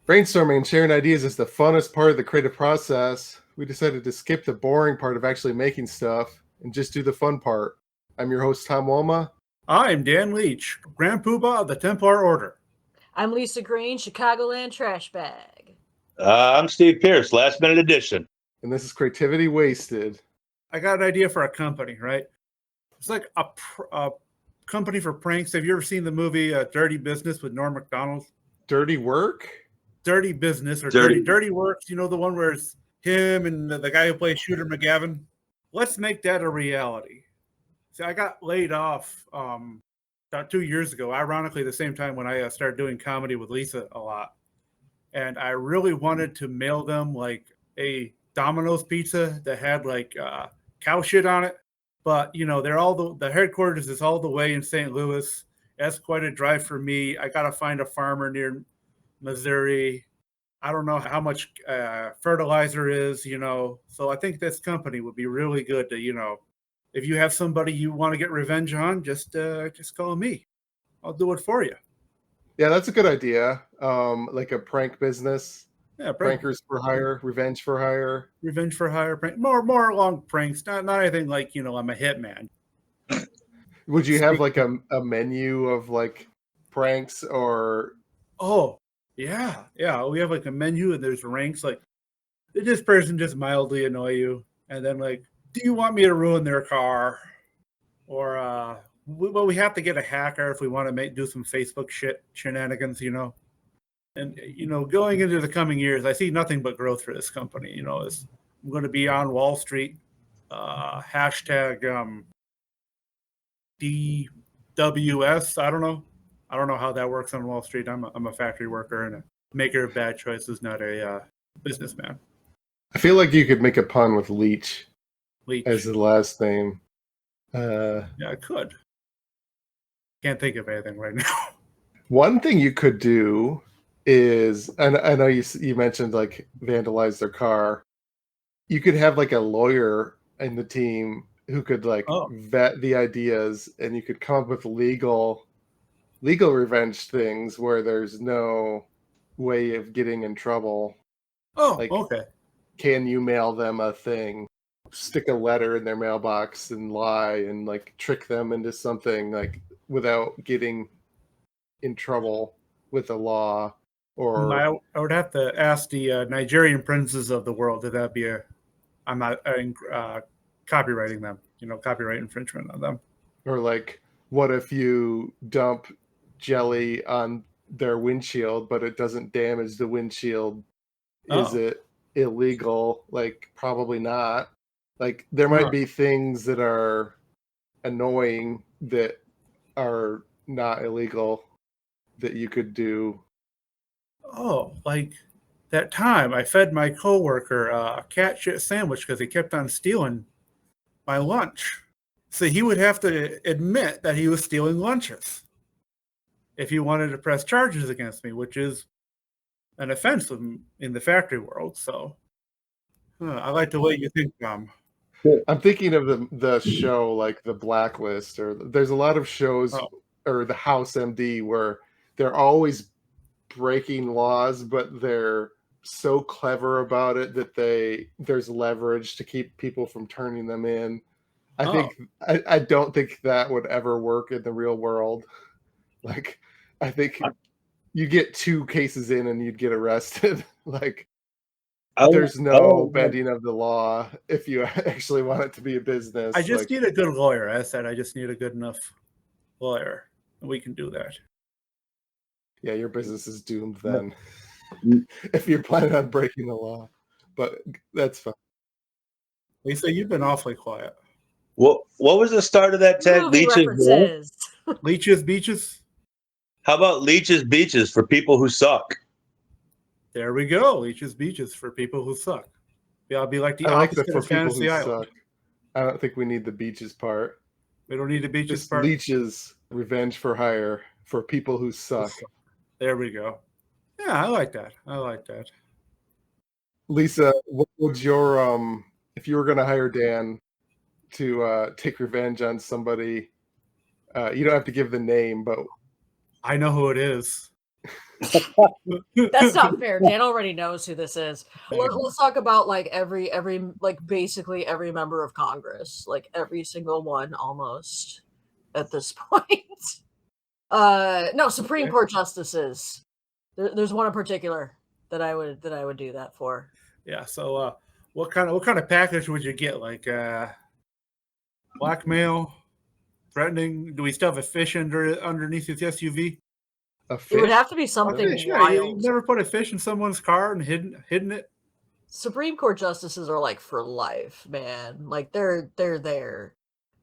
Brainstorming and sharing ideas is the funnest part of the creative process. We decided to skip the boring part of actually making stuff and just do the fun part. I'm your host, Tom Walma. I'm Dan Leach, Grand Poobah of the Templar Order. I'm Lisa Green, Chicagoland Trash Bag. I'm Steve Pierce, Last Minute Edition. And this is Creativity Wasted. I got an idea for a company, right? It's like a company for pranks. Have you ever seen the movie Dirty Business with Norm Macdonald? Dirty Work? Dirty Business or Dirty Works. You know, the one where it's him and the guy who plays Shooter McGavin? Let's make that a reality. See, I got laid off about 2 years ago, ironically the same time when I started doing comedy with Lisa a lot. And I really wanted to mail them like a Domino's pizza that had like cow shit on it. But, you know, they're all the headquarters is all the way in St. Louis. That's quite a drive for me. I got to find a farmer near Missouri. I don't know how much fertilizer is, you know. So I think this company would be really good to, you know, if you have somebody you want to get revenge on, just call me. I'll do it for you. Yeah, that's a good idea. Like a prank business. Yeah, prankers for hire, revenge for hire. Revenge for hire, prank. More long pranks. Not anything like, you know, I'm a hitman. Would you have like a menu of like pranks or? Oh, yeah. We have like a menu and there's ranks. Like, did this person just mildly annoy you? And then like, do you want me to ruin their car? Or we have to get a hacker if we want to do some Facebook shenanigans, you know. And, you know, going into the coming years, I see nothing but growth for this company. You know, I'm going to be on Wall Street, hashtag DWS. I don't know how that works on Wall Street. I'm a factory worker and a maker of bad choices, not a businessman. I feel like you could make a pun with Leach. As the last name. Yeah, I could. Can't think of anything right now. One thing you could do is, and I know you mentioned like vandalize their car. You could have like a lawyer in the team who could like vet the ideas, and you could come up with legal revenge things where there's no way of getting in trouble. Oh, like, okay. Can you mail them a thing? Stick a letter in their mailbox and lie and like trick them into something like without getting in trouble with the law. Or I would have to ask the Nigerian princes of the world if that'd be I'm not copywriting them, you know, copyright infringement on them. Or like, what if you dump jelly on their windshield but it doesn't damage the windshield? Is it illegal? Like, probably not. Like, there might be things that are annoying that are not illegal that you could do. Oh, like that time I fed my coworker a cat shit sandwich because he kept on stealing my lunch. So he would have to admit that he was stealing lunches if he wanted to press charges against me, which is an offense in the factory world. So I like the way you think, Tom. I'm thinking of the show like The Blacklist, or there's a lot of shows, or The House MD, where they're always breaking laws, but they're so clever about it that there's leverage to keep people from turning them in. I don't think that would ever work in the real world. Like, I think you get 2 cases in and you'd get arrested. Like, there's no bending of the law if you actually want it to be a business. I just need a good lawyer. I said I just need a good enough lawyer, and we can do that. Yeah, your business is doomed then if you're planning on breaking the law. But that's fine. Lisa, you've been awfully quiet. What was the start of that tag? Leeches Beaches? How about Leeches Beaches for people who suck? There we go. Leeches Beaches for people who suck. Yeah, I'll be like the opposite of Fantasy Island. Suck. I don't think we need the beaches part. We don't need the beaches Just part. Leeches, revenge for hire for people who suck. There we go. Yeah, I like that. Lisa, what would your if you were going to hire Dan to take revenge on somebody, you don't have to give the name, but I know who it is. That's not fair. Dan already knows who this is. Let's talk about like every like basically every member of Congress, like every single one almost at this point. No, Supreme Court justices. There's one in particular that I would do that for. Yeah. So, what kind of package would you get? Like blackmail, threatening? Do we still have a fish underneath his SUV? A fish? It would have to be something Yeah, you wild. never put a fish in someone's car and hidden it. Supreme Court justices are like for life, man. Like they're there.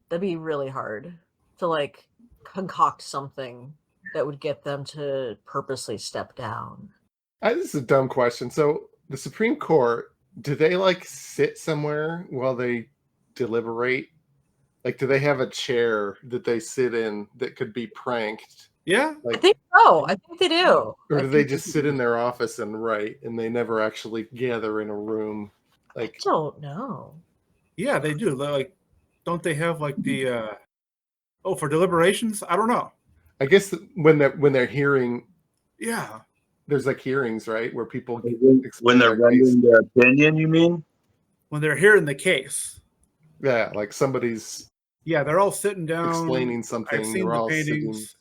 That'd be really hard to like concoct something that would get them to purposely step down. This is a dumb question. So the Supreme Court, do they like sit somewhere while they deliberate? Like, do they have a chair that they sit in that could be pranked? Yeah, I Like, think so. I think they do. or I do they think just sit in their office and write, and they never actually gather in a room? Like, I don't know. yeah, they do. They're like, don't they have like the for deliberations? I don't know. I guess when they're hearing, Yeah, there's like hearings, right, where people When explain they're their case. rendering their opinion, you mean? when they're hearing the case. Yeah, like somebody's Yeah, they're all sitting down explaining I've something. seen They're the all sitting, paintings.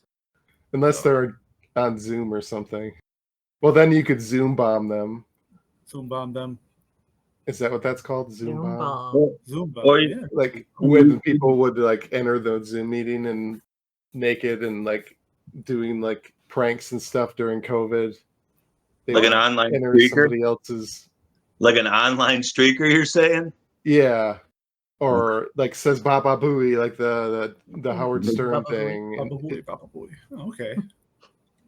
unless they're on Zoom or something. Well, then you could Zoom bomb them. Zoom bomb them. Is that what that's called? Zoom bomb? Or, Zoom bomb. or Yeah. Like when people would like enter the Zoom meeting and naked and like doing like pranks and stuff during COVID. They like would an online enter streaker? somebody else's. Like an online streaker, you're saying? Yeah. Or like says Baba Booey, like the Howard Stern Baba thing. Booey, and Baba Booey, Baba Booey. Oh, okay.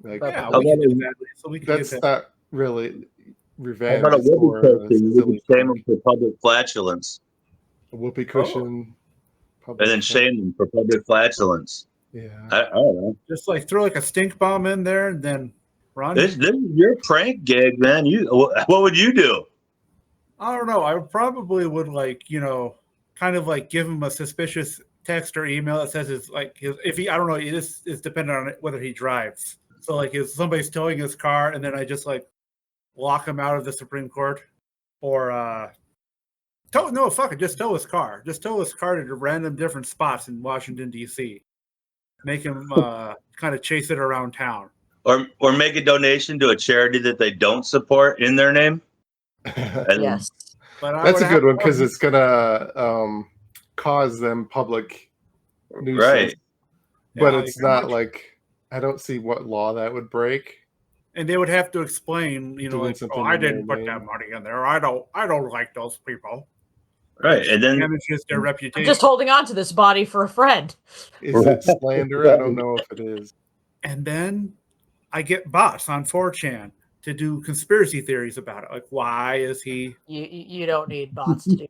like, Baba Yeah, Booey. we can do that. So we can that's get that. not really How revenge. about a It's whoopee more of a cushion? We silly could shame prank. them for public flatulence. A whoopee cushion. public And then prank. shame them for public flatulence. Yeah. I don't know. Just like throw like a stink bomb in there and then run. This is your prank gig, man. What would you do? I don't know. I probably would like, kind of like give him a suspicious text or email that says it's like if he, I don't know, this is dependent on whether he drives. So like if somebody's towing his car and then I just like lock him out of the Supreme Court or just tow his car. Just tow his car to random different spots in Washington, D.C. Make him kind of chase it around town. Or make a donation to a charity that they don't support in their name. And Yes. But That's a good one because it's gonna cause them public nuisance. Right. But Yeah, it's not like I don't see what law that would break. and they would have to explain, Doing like, something I in their didn't put name. that money in there. I don't like those people. Right. And then Damages their I'm reputation. just holding on to this body for a friend. Is it slander? I don't know if it is. And then I get bots on 4chan to do conspiracy theories about it. Like, why is he? You don't need bots to do.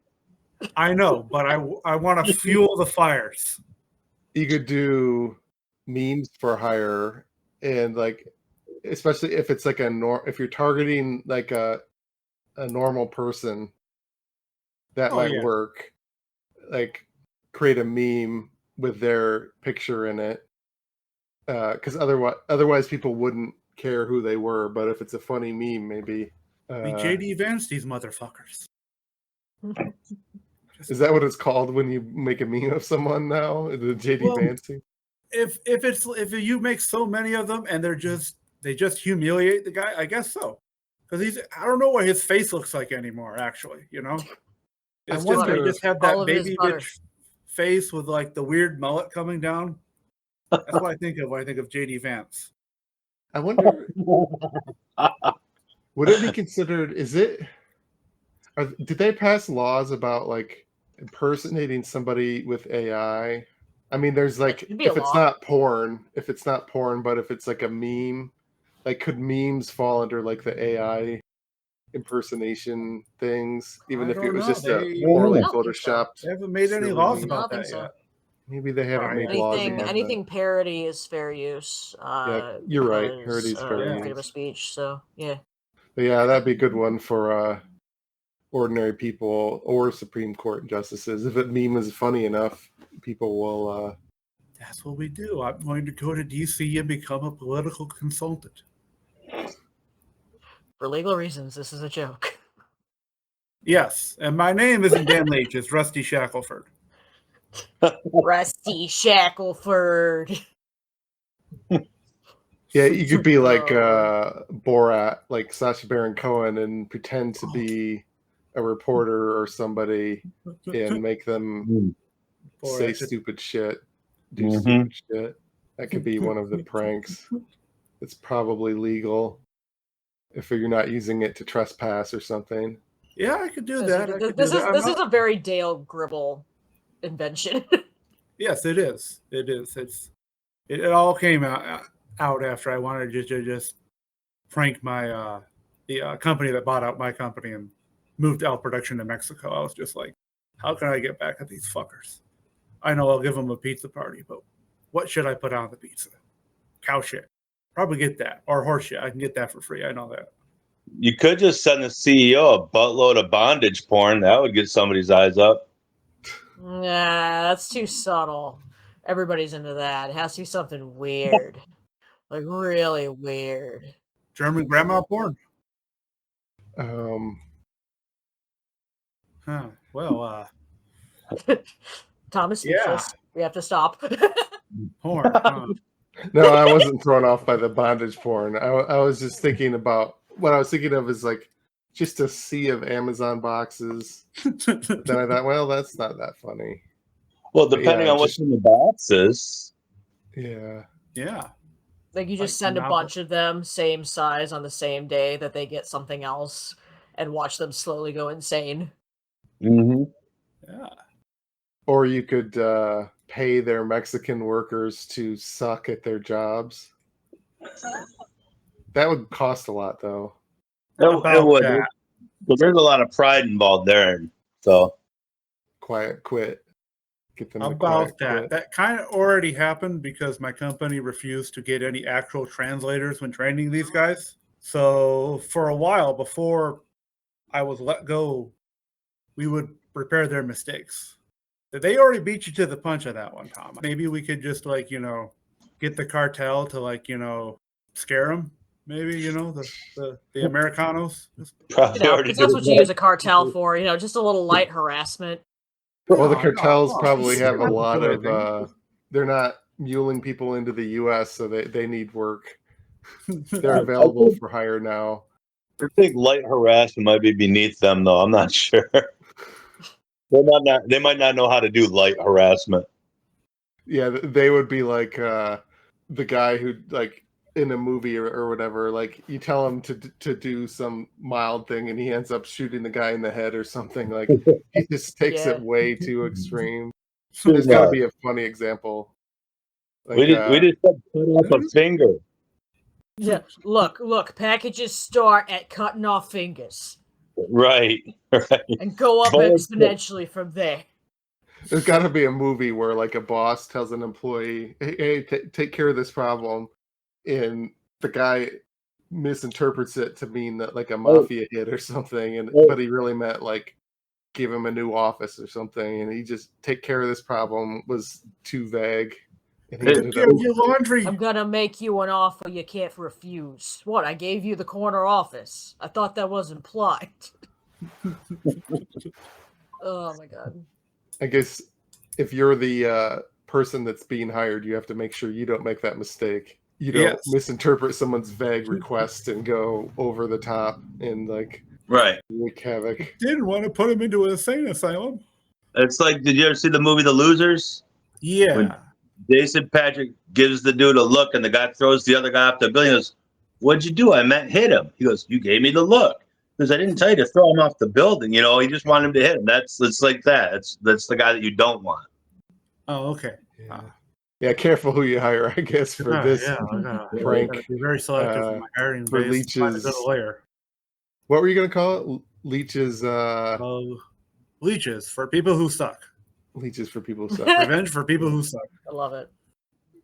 I know, but I want to fuel the fires. You could do memes for hire, and like, especially if it's like if you're targeting like a normal person, that might work. Like, create a meme with their picture in it, because otherwise people wouldn't care who they were. But if it's a funny meme, maybe. Be JD Vance, these motherfuckers. Is that what it's called when you make a meme of someone now? The JD Vance? If you make so many of them and they just humiliate the guy, I guess so. Because I don't know what his face looks like anymore. Actually, it's just they just have that baby bitch face with like the weird mullet coming down. That's what I think of when I think of JD Vance. I wonder, would it be considered? Did they pass laws about like impersonating somebody with AI? I mean, there's like if it's not porn, but if it's like a meme, like could memes fall under like the AI impersonation things, even if it was just a poorly photoshopped? They haven't made any laws about that yet. Maybe they haven't made laws about anything parody is fair use. Yeah, you're right. Parody is fair use. Freedom of speech. So yeah. But yeah, that'd be a good one for ordinary people or Supreme Court justices. If a meme is funny enough, people will. That's what we do. I'm going to go to DC and become a political consultant. For legal reasons, this is a joke. Yes, and my name isn't Dan Leach, it's Rusty Shackelford. Rusty Shackelford. Yeah, you could be like Borat, like Sacha Baron Cohen, and pretend to be a reporter or somebody and make them say stupid shit, do stupid shit. That could be one of the pranks. It's probably legal if you're not using it to trespass or something. Yeah, I could do This that. This is a very Dale Gribble invention. Yes, it is. It is. It all came out after I wanted to just prank my the company that bought out my company and moved our production to Mexico. I was just like, how can I get back at these fuckers? I know I'll give them a pizza party, but what should I put on the pizza? Cow shit. Probably get that. Or horse shit. I can get that for free. I know that. You could just send the CEO a buttload of bondage porn. That would get somebody's eyes up. Nah, that's too subtle. Everybody's into that. It has to be something weird. Like really weird. German grandma porn? Well, Thomas speechless. We have to stop. porn. No, I wasn't thrown off by the bondage porn. I was just thinking about what I was thinking of is like just a sea of Amazon boxes. But then I thought, well, that's not that funny. Well, depending on what's in the boxes. Yeah. Yeah. Like you just send a bunch of them, same size, on the same day that they get something else, and watch them slowly go insane. Mm-hmm. Yeah. Or you could pay their Mexican workers to suck at their jobs. That would cost a lot, though. It would. But there's a lot of pride involved there. So quiet quit. Get them about that. Quit. That kind of already happened because my company refused to get any actual translators when training these guys. So for a while before I was let go, we would repair their mistakes. They already beat you to the punch on that one, Tom. Maybe we could just get the cartel to scare them. Maybe the Americanos. Because that's what you use a cartel for. Just a little light harassment. Well, the cartels probably have a lot of. They're not muling people into the U.S., so they need work. They're available for hire now. I think light harassment might be beneath them, though. I'm not sure. They might not know how to do light harassment. Yeah, they would be like the guy who, like, in a movie or whatever, like you tell him to do some mild thing and he ends up shooting the guy in the head or something. Like he just takes it way too extreme. There's got to be a funny example. Like, we just cut off a finger. Yeah, look. Packages start at cutting off fingers. Right. And go up exponentially from there. There's got to be a movie where like a boss tells an employee, "Hey, take care of this problem," and the guy misinterprets it to mean that like a mafia hit or something, but he really meant like give him a new office or something, and he just take care of this problem was too vague. And he ended up, laundry. I'm gonna make you an offer you can't refuse. What? I gave you the corner office. I thought that was implied. Oh my god. I guess if you're the person that's being hired, you have to make sure you don't make that mistake. You don't misinterpret someone's vague request and go over the top and like wreak havoc. Didn't want to put him into an insane asylum. It's like, did you ever see the movie The Losers? Yeah. When Jason Patrick gives the dude a look and the guy throws the other guy off the building. He goes, "What'd you do?" "I meant hit him." He goes, "You gave me the look." Because I didn't tell you to throw him off the building. He just wanted him to hit him. It's like that. That's the guy that you don't want. Oh, okay. Yeah, careful who you hire, I guess, for this prank. Be very selective in my hiring for base. Leach's. Lawyer. What were you going to call it? Leach's. Leeches for people who suck. Leeches for people who suck. Revenge for people who suck. I love it.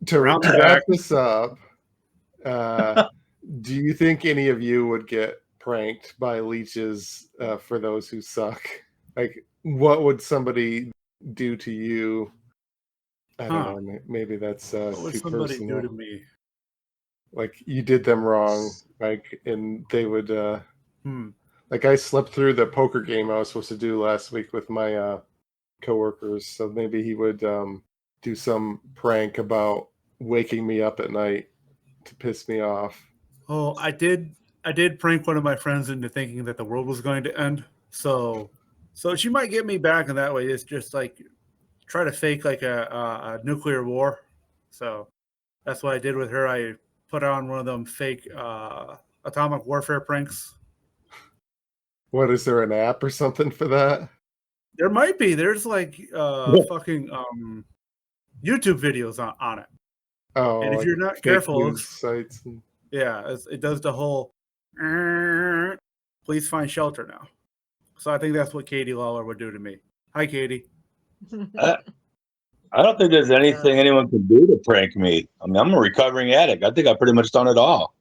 To wrap this up, do you think any of you would get pranked by leeches for those who suck? Like, what would somebody do to you? I don't know. Maybe that's what would too somebody personal. do to me? like you did them wrong, like, and they would like I slept through the poker game I was supposed to do last week with my coworkers, so maybe he would do some prank about waking me up at night to piss me off. Oh, I did prank one of my friends into thinking that the world was going to end. So she might get me back in that way. It's just like try to fake like a nuclear war. So that's what I did with her. I put on one of them fake atomic warfare pranks. What, is there an app or something for that? There might be. There's like fucking YouTube videos on it. Oh, And if like you're not fake careful, news sites. yeah, it does the whole please find shelter now. So I think that's what Katie Lawler would do to me. Hi, Katie. I don't think there's anything anyone can do to prank me. I mean, I'm a recovering addict. I think I've pretty much done it all.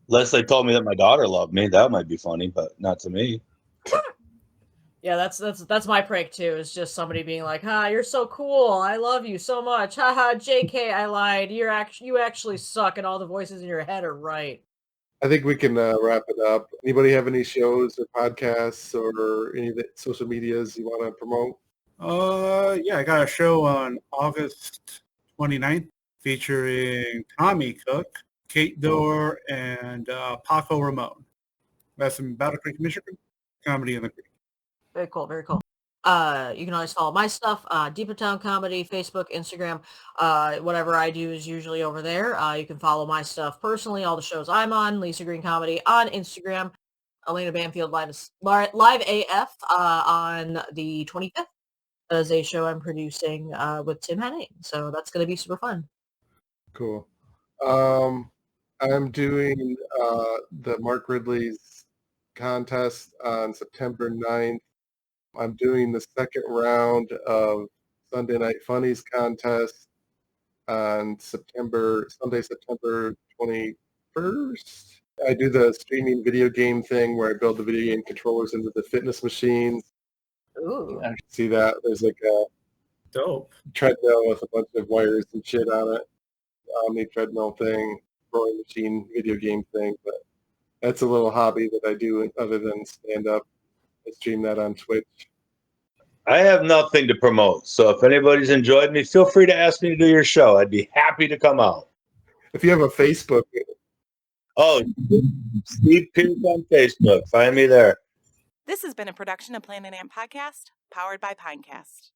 Unless they told me that my daughter loved me, that might be funny, but not to me. Yeah, that's my prank too. Is just somebody being like, "Ha, you're so cool. I love you so much. Haha, JK, I lied. You actually suck, and all the voices in your head are right." I think we can wrap it up. Anybody have any shows or podcasts or any of the social medias you want to promote? Yeah, I got a show on August 29th featuring Tommy Cook, Kate Dorr, and Paco Ramon. That's in Battle Creek, Michigan. Comedy in the Creek. Very cool, very cool. You can always follow my stuff, Deeper Town Comedy, Facebook, Instagram. Whatever I do is usually over there. You can follow my stuff personally, all the shows I'm on, Lisa Green Comedy on Instagram, Elena Banfield Live AF on the 25th as a show I'm producing with Tim Henning. So that's going to be super fun. Cool. I'm doing the Mark Ridley's contest on September 9th. I'm doing the second round of Sunday Night Funnies contest on Sunday, September 21st. I do the streaming video game thing where I build the video game controllers into the fitness machines. Ooh. I see that. There's like a Dope treadmill with a bunch of wires and shit on it. Omni treadmill thing, rowing machine video game thing. But that's a little hobby that I do other than stand up. I stream that on Twitch. I have nothing to promote. So if anybody's enjoyed me, feel free to ask me to do your show. I'd be happy to come out. If you have a Facebook. Oh, Steve Pierce on Facebook. Find me there. This has been a production of Planet Amp Podcast, powered by Pinecast.